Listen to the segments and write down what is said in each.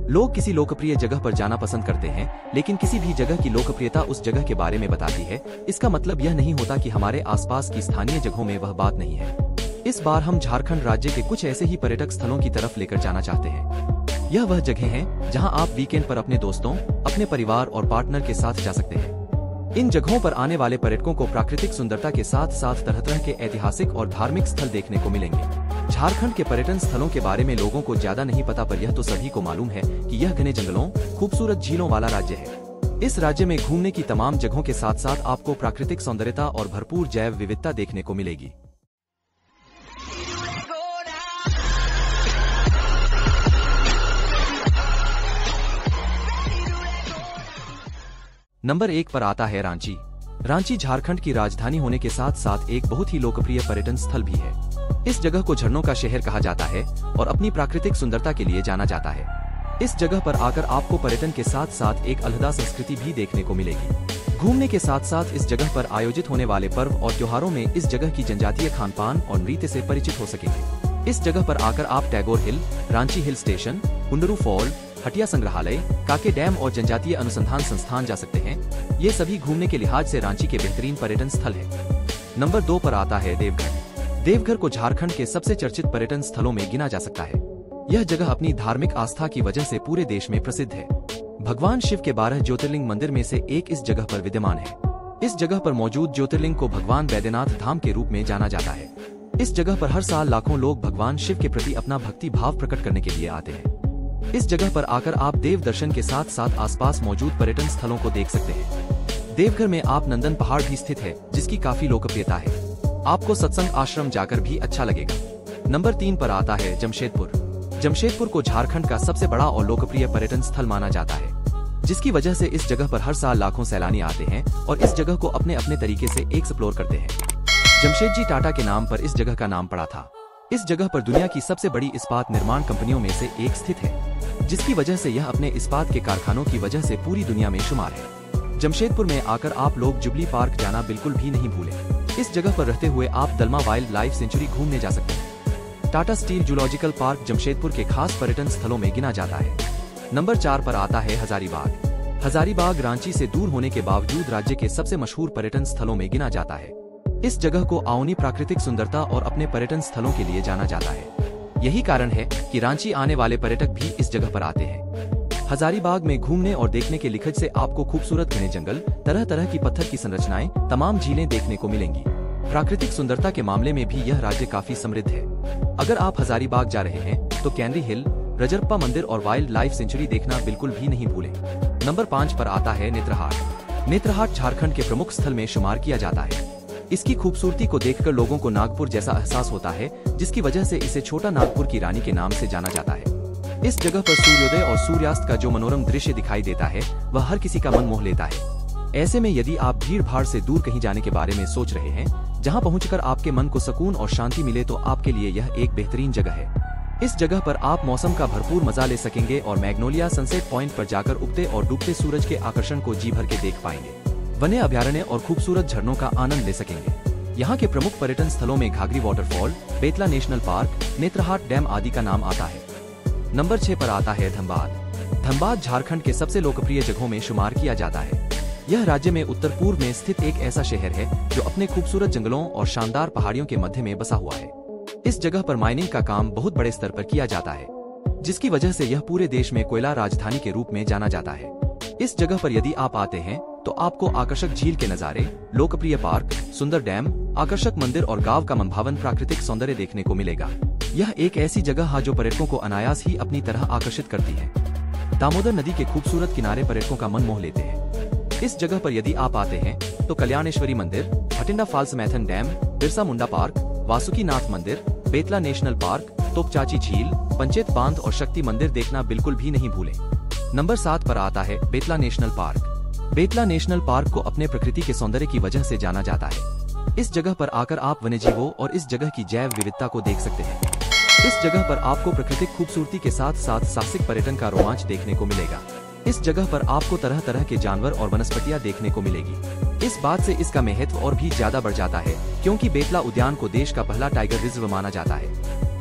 लोग किसी लोकप्रिय जगह पर जाना पसंद करते हैं, लेकिन किसी भी जगह की लोकप्रियता उस जगह के बारे में बताती है। इसका मतलब यह नहीं होता कि हमारे आसपास की स्थानीय जगहों में वह बात नहीं है। इस बार हम झारखंड राज्य के कुछ ऐसे ही पर्यटक स्थलों की तरफ लेकर जाना चाहते हैं। यह वह जगह है जहां आप वीकेंड पर अपने दोस्तों, अपने परिवार और पार्टनर के साथ जा सकते हैं। इन जगहों पर आने वाले पर्यटकों को प्राकृतिक सुंदरता के साथ साथ तरह तरह के ऐतिहासिक और धार्मिक स्थल देखने को मिलेंगे। झारखंड के पर्यटन स्थलों के बारे में लोगों को ज्यादा नहीं पता, पर यह तो सभी को मालूम है कि यह घने जंगलों, खूबसूरत झीलों वाला राज्य है। इस राज्य में घूमने की तमाम जगहों के साथ साथ आपको प्राकृतिक सौंदर्यता और भरपूर जैव विविधता देखने को मिलेगी। नंबर 1 पर आता है रांची। रांची झारखंड की राजधानी होने के साथ साथ एक बहुत ही लोकप्रिय पर्यटन स्थल भी है। इस जगह को झरनों का शहर कहा जाता है और अपनी प्राकृतिक सुंदरता के लिए जाना जाता है। इस जगह पर आकर आपको पर्यटन के साथ साथ एक अलग संस्कृति भी देखने को मिलेगी। घूमने के साथ साथ इस जगह पर आयोजित होने वाले पर्व और त्योहारों में इस जगह की जनजातीय खान पान और नृत्य से परिचित हो सकेंगे। इस जगह पर आकर आप Tagore hill, Ranchi hill station, Kundru fall, Hatia संग्रहालय, काके डैम और जनजातीय अनुसंधान संस्थान जा सकते हैं। ये सभी घूमने के लिहाज से रांची के बेहतरीन पर्यटन स्थल है। नंबर 2 पर आता है देवघर। देवघर को झारखंड के सबसे चर्चित पर्यटन स्थलों में गिना जा सकता है। यह जगह अपनी धार्मिक आस्था की वजह से पूरे देश में प्रसिद्ध है। भगवान शिव के 12 ज्योतिर्लिंग मंदिर में से एक इस जगह पर विद्यमान है। इस जगह पर मौजूद ज्योतिर्लिंग को भगवान बैद्यनाथ धाम के रूप में जाना जाता है। इस जगह पर हर साल लाखों लोग भगवान शिव के प्रति अपना भक्ति भाव प्रकट करने के लिए आते हैं। इस जगह पर आकर आप देव दर्शन के साथ साथ आसपास मौजूद पर्यटन स्थलों को देख सकते हैं। देवघर में आप नंदन पहाड़ भी स्थित है, जिसकी काफी लोकप्रियता है। आपको सत्संग आश्रम जाकर भी अच्छा लगेगा। नंबर 3 पर आता है जमशेदपुर। जमशेदपुर को झारखंड का सबसे बड़ा और लोकप्रिय पर्यटन स्थल माना जाता है, जिसकी वजह से इस जगह पर हर साल लाखों सैलानी आते हैं और इस जगह को अपने अपने तरीके से एक्सप्लोर करते हैं। जमशेदजी टाटा के नाम पर इस जगह का नाम पड़ा था। इस जगह पर दुनिया की सबसे बड़ी इस्पात निर्माण कंपनियों में से एक स्थित है, जिसकी वजह से यह अपने इस्पात के कारखानों की वजह से पूरी दुनिया में शुमार है। जमशेदपुर में आकर आप लोग जुबली पार्क जाना बिल्कुल भी नहीं भूलें। इस जगह पर रहते हुए आप दलमा वाइल्ड लाइफ सेंचुरी घूमने जा सकते हैं। Tata steel zoological park Jamshedpur के खास पर्यटन स्थलों में गिना जाता है। नंबर 4 पर आता है हजारीबाग। हजारीबाग रांची से दूर होने के बावजूद राज्य के सबसे मशहूर पर्यटन स्थलों में गिना जाता है। इस जगह को आओनी प्राकृतिक सुंदरता और अपने पर्यटन स्थलों के लिए जाना जाता है। यही कारण है कि रांची आने वाले पर्यटक भी इस जगह पर आते हैं। हजारीबाग में घूमने और देखने के लिहाज से आपको खूबसूरत घने जंगल, तरह तरह की पत्थर की संरचनाएं, तमाम झीलें देखने को मिलेंगी। प्राकृतिक सुंदरता के मामले में भी यह राज्य काफी समृद्ध है। अगर आप हजारीबाग जा रहे हैं तो कैनरी हिल, रजरप्पा मंदिर और वाइल्ड लाइफ सेंचुरी देखना बिल्कुल भी नहीं भूलें। नंबर 5 पर आता है नेत्रहाट। नेत्रहाट झारखंड के प्रमुख स्थल में शुमार किया जाता है। इसकी खूबसूरती को देखकर लोगों को नागपुर जैसा एहसास होता है, जिसकी वजह से इसे छोटा नागपुर की रानी के नाम से जाना जाता है। इस जगह पर सूर्योदय और सूर्यास्त का जो मनोरम दृश्य दिखाई देता है, वह हर किसी का मन मोह लेता है। ऐसे में यदि आप भीड़ भाड़ से दूर कहीं जाने के बारे में सोच रहे हैं, जहां पहुंचकर आपके मन को सुकून और शांति मिले, तो आपके लिए यह एक बेहतरीन जगह है। इस जगह पर आप मौसम का भरपूर मजा ले सकेंगे और मैग्नोलिया सनसेट पॉइंट पर जाकर उगते और डूबते सूरज के आकर्षण को जी भर के देख पाएंगे। वन्य अभयारण्य और खूबसूरत झरनों का आनंद ले सकेंगे। यहाँ के प्रमुख पर्यटन स्थलों में Ghaghri waterfall, Betla national park, Netarhat dam आदि का नाम आता है। नंबर 6 पर आता है धनबाद। धनबाद झारखंड के सबसे लोकप्रिय जगहों में शुमार किया जाता है। यह राज्य में उत्तर पूर्व में स्थित एक ऐसा शहर है जो अपने खूबसूरत जंगलों और शानदार पहाड़ियों के मध्य में बसा हुआ है। इस जगह पर माइनिंग का काम बहुत बड़े स्तर पर किया जाता है, जिसकी वजह से यह पूरे देश में कोयला राजधानी के रूप में जाना जाता है। इस जगह पर यदि आप आते हैं तो आपको आकर्षक झील के नजारे, लोकप्रिय पार्क, सुंदर डैम, आकर्षक मंदिर और गांव का मनभावन प्राकृतिक सौंदर्य देखने को मिलेगा। यह एक ऐसी जगह है जो पर्यटकों को अनायास ही अपनी तरह आकर्षित करती है। दामोदर नदी के खूबसूरत किनारे पर्यटकों का मन मोह लेते हैं। इस जगह पर यदि आप आते हैं तो कल्याणेश्वरी मंदिर, Bathinda false Maithon dam, Birsa Munda park, Basukinath मंदिर, बेतला नेशनल पार्क, तोपचाची झील, पंचेत बांध और शक्ति मंदिर देखना बिल्कुल भी नहीं भूलें। नंबर 7 पर आता है Betla national park. Betla national park को अपने प्रकृति के सौंदर्य की वजह से जाना जाता है। इस जगह पर आकर आप वन्यजीवों और इस जगह की जैव विविधता को देख सकते हैं। इस जगह पर आपको प्राकृतिक खूबसूरती के साथ साथ साहसिक पर्यटन का रोमांच देखने को मिलेगा। इस जगह पर आपको तरह तरह के जानवर और वनस्पतियां देखने को मिलेगी। इस बात से इसका महत्व और भी ज्यादा बढ़ जाता है, क्योंकि बेतला उद्यान को देश का पहला टाइगर रिजर्व माना जाता है।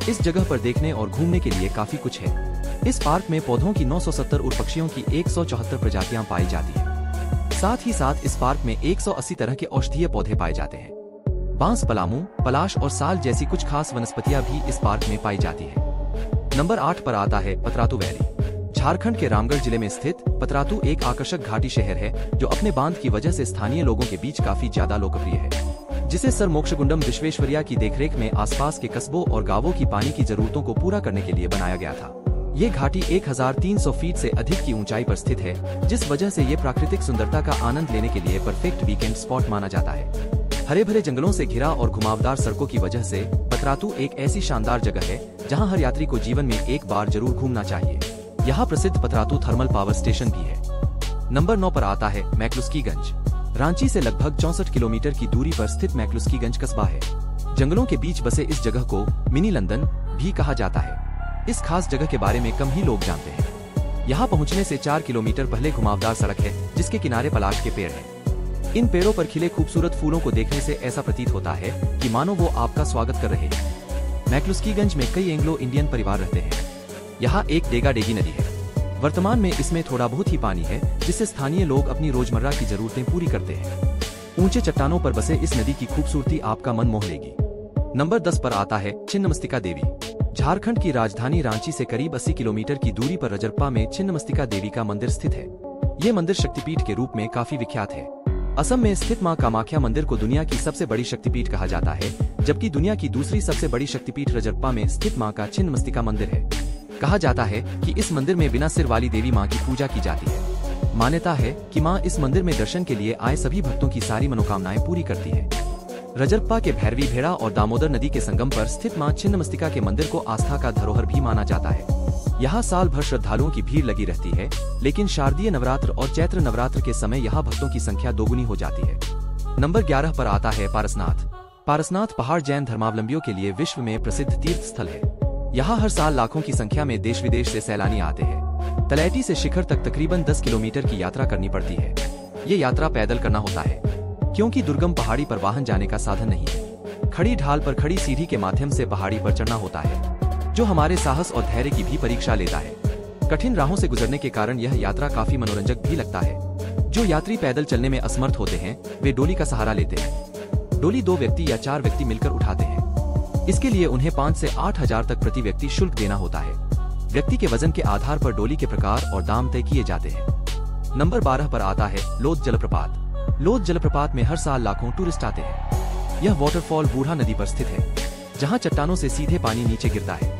इस जगह पर देखने और घूमने के लिए काफी कुछ है। इस पार्क में पौधों की 970 और पक्षियों की 174 प्रजातियां पाई जाती हैं। साथ ही साथ इस पार्क में 180 तरह के औषधीय पौधे पाए जाते हैं। बांस, पलामू, पलाश और साल जैसी कुछ खास वनस्पतियां भी इस पार्क में पाई जाती हैं। नंबर 8 पर आता है पतरातू वैली। झारखंड के रामगढ़ जिले में स्थित पतरातू एक आकर्षक घाटी शहर है जो अपने बांध की वजह से स्थानीय लोगों के बीच काफी ज्यादा लोकप्रिय है, जिसे सर मोक्षगुंडम विश्वेश्वरैया की देखरेख में आसपास के कस्बों और गांवों की पानी की जरूरतों को पूरा करने के लिए बनाया गया था। ये घाटी 1300 फीट से अधिक की ऊंचाई पर स्थित है, जिस वजह से ये प्राकृतिक सुंदरता का आनंद लेने के लिए परफेक्ट वीकेंड स्पॉट माना जाता है। हरे भरे जंगलों से घिरा और घुमावदार सड़कों की वजह से पतरातू एक ऐसी शानदार जगह है जहां हर यात्री को जीवन में एक बार जरूर घूमना चाहिए। यहाँ प्रसिद्ध पतरातू थर्मल पावर स्टेशन भी है। नंबर 9 पर आता है मैक्लुस्कीगंज। रांची से लगभग 64 किलोमीटर की दूरी पर स्थित मैक्लुस्कीगंज कस्बा है। जंगलों के बीच बसे इस जगह को मिनी लंदन भी कहा जाता है। इस खास जगह के बारे में कम ही लोग जानते हैं। यहाँ पहुँचने से 4 किलोमीटर पहले घुमावदार सड़क है, जिसके किनारे पलाश के पेड़ हैं। इन पेड़ों पर खिले खूबसूरत फूलों को देखने से ऐसा प्रतीत होता है कि मानो वो आपका स्वागत कर रहे हैं। मैक्लुस्कीगंज में कई एंग्लो इंडियन परिवार रहते हैं। यहाँ एक डेगाडेगी नदी है। वर्तमान में इसमें थोड़ा बहुत ही पानी है, जिससे स्थानीय लोग अपनी रोजमर्रा की जरूरतें पूरी करते हैं। ऊंचे चट्टानों पर बसे इस नदी की खूबसूरती आपका मन मोह लेगी। नंबर 10 पर आता है छिन्नमस्तिका देवी। झारखंड की राजधानी रांची से करीब 80 किलोमीटर की दूरी पर रजरप्पा में छिन्नमस्तिका देवी का मंदिर स्थित है। ये मंदिर शक्तिपीठ के रूप में काफी विख्यात है। असम में स्थित मां कामाख्या मंदिर को दुनिया की सबसे बड़ी शक्तिपीठ कहा जाता है, जबकि दुनिया की दूसरी सबसे बड़ी शक्तिपीठ रजरप्पा में स्थित मां का छिन्नमस्तिका मंदिर है। कहा जाता है कि इस मंदिर में बिना सिर वाली देवी मां की पूजा की जाती है। मान्यता है कि मां इस मंदिर में दर्शन के लिए आए सभी भक्तों की सारी मनोकामनाएं पूरी करती है। रजरप्पा के भैरवी भेड़ा और दामोदर नदी के संगम पर स्थित मां छिन्नमस्तिका के मंदिर को आस्था का धरोहर भी माना जाता है। यहाँ साल भर श्रद्धालुओं की भीड़ लगी रहती है, लेकिन शारदीय नवरात्र और चैत्र नवरात्र के समय यहाँ भक्तों की संख्या दोगुनी हो जाती है। नंबर 11 पर आता है पारसनाथ। पारसनाथ पहाड़ जैन धर्मावलंबियों के लिए विश्व में प्रसिद्ध तीर्थ स्थल है। यहाँ हर साल लाखों की संख्या में देश विदेश से सैलानी आते हैं। तलैटी से शिखर तक तकरीबन 10 किलोमीटर की यात्रा करनी पड़ती है। ये यात्रा पैदल करना होता है, क्योंकि दुर्गम पहाड़ी पर वाहन जाने का साधन नहीं है। खड़ी ढाल पर खड़ी सीढ़ी के माध्यम से पहाड़ी पर चढ़ना होता है, जो हमारे साहस और धैर्य की भी परीक्षा लेता है। कठिन राहों से गुजरने के कारण यह यात्रा काफी मनोरंजक भी लगता है। जो यात्री पैदल चलने में असमर्थ होते हैं, वे डोली का सहारा लेते हैं। डोली 2 व्यक्ति या 4 व्यक्ति मिलकर उठाते हैं। इसके लिए उन्हें 5 से 8 हजार तक प्रति व्यक्ति शुल्क देना होता है। व्यक्ति के वजन के आधार पर डोली के प्रकार और दाम तय किए जाते हैं। नंबर 12 पर आता है लोध जलप्रपात। लोध जलप्रपात में हर साल लाखों टूरिस्ट आते हैं। यह वाटरफॉल बूढ़ा नदी पर स्थित है, जहाँ चट्टानों से सीधे पानी नीचे गिरता है।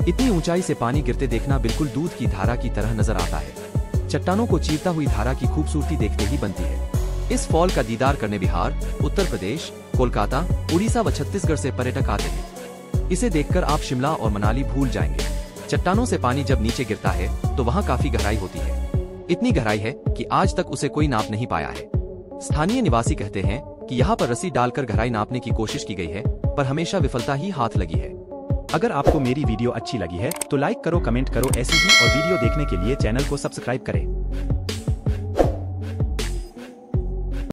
इतनी ऊंचाई से पानी गिरते देखना बिल्कुल दूध की धारा की तरह नजर आता है। चट्टानों को चीरता हुई धारा की खूबसूरती देखते ही बनती है। इस फॉल का दीदार करने बिहार, उत्तर प्रदेश, कोलकाता, उड़ीसा व छत्तीसगढ़ से पर्यटक आते हैं। इसे देखकर आप शिमला और मनाली भूल जाएंगे। चट्टानों से पानी जब नीचे गिरता है तो वहाँ काफी गहराई होती है। इतनी गहराई है कि आज तक उसे कोई नाप नहीं पाया है। स्थानीय निवासी कहते हैं कि यहाँ पर रस्सी डालकर गहराई नापने की कोशिश की गई है, पर हमेशा विफलता ही हाथ लगी है। अगर आपको मेरी वीडियो अच्छी लगी है तो लाइक करो, कमेंट करो ऐसी ही और वीडियो देखने के लिए चैनल को सब्सक्राइब करें।